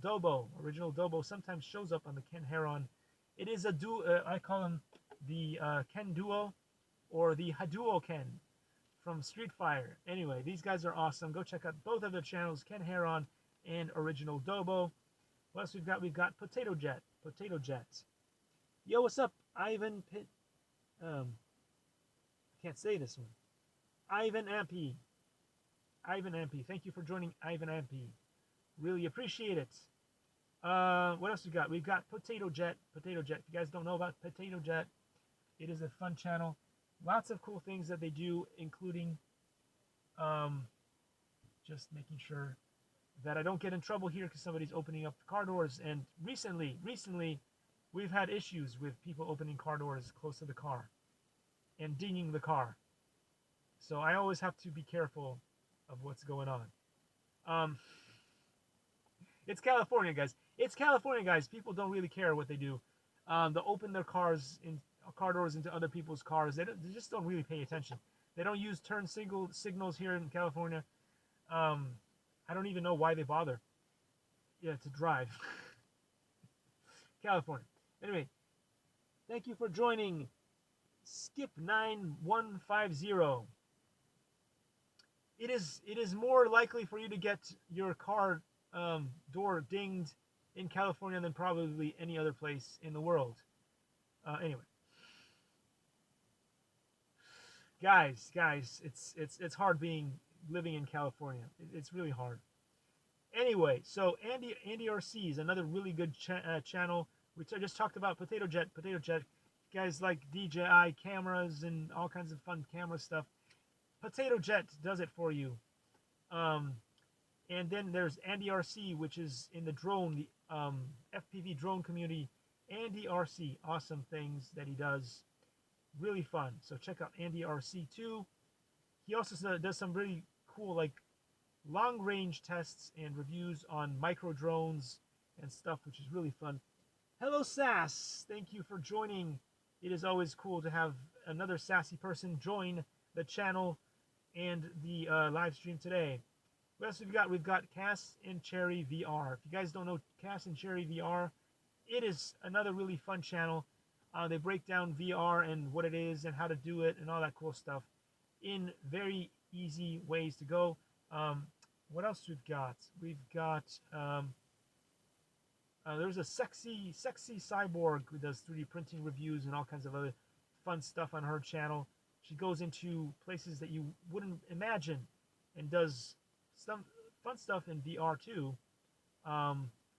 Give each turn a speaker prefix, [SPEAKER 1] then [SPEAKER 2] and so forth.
[SPEAKER 1] Dobo. Original Dobo sometimes shows up on the Ken Heron. It is a duo. I call him the Ken Duo or the Haduo Ken from Street Fighter. Anyway, these guys are awesome. Go check out both of their channels, Ken Heron and Original Dobo. What else we've got? We've got Potato Jet. Potato Jet. Yo, what's up, Ivan Pitt? I can't say this one. Ivan Ampy. Ivan Ampy. Thank you for joining, Ivan Ampy. Really appreciate it. What else we got? We've got Potato Jet. Potato Jet. If you guys don't know about Potato Jet, it is a fun channel. Lots of cool things that they do, including just making sure that I don't get in trouble here because somebody's opening up the car doors. And recently, we've had issues with people opening car doors close to the car and dinging the car. So I always have to be careful of what's going on. It's California, guys. It's California, guys. People don't really care what they do. They'll open their car doors into other people's cars. They just don't really pay attention. They don't use turn signals here in California. I don't even know why they bother. Yeah, to drive. California. Anyway, thank you for joining Skip9150. It is more likely for you to get your car door dinged in California than probably any other place in the world. Anyway, guys, it's hard living in California. It's really hard. Anyway, so Andy RC is another really good channel. We just talked about Potato Jet. Guys like DJI cameras and all kinds of fun camera stuff. Potato Jet does it for you. And then there's Andy RC, which is in the drone, the FPV drone community. Andy RC, awesome things that he does. Really fun. So check out Andy RC too. He also does some really cool, like, long range tests and reviews on micro drones and stuff, which is really fun. Hello, Sass. Thank you for joining. It is always cool to have another sassy person join the channel and the live stream today. What else have we got? We've got Cass and Cherry VR. If you guys don't know Cass and Cherry VR, it is another really fun channel. They break down VR and what it is and how to do it and all that cool stuff in very easy ways to go. What else we've got? We've got there's a sexy cyborg who does 3D printing reviews and all kinds of other fun stuff on her channel. She goes into places that you wouldn't imagine and does some fun stuff in VR too.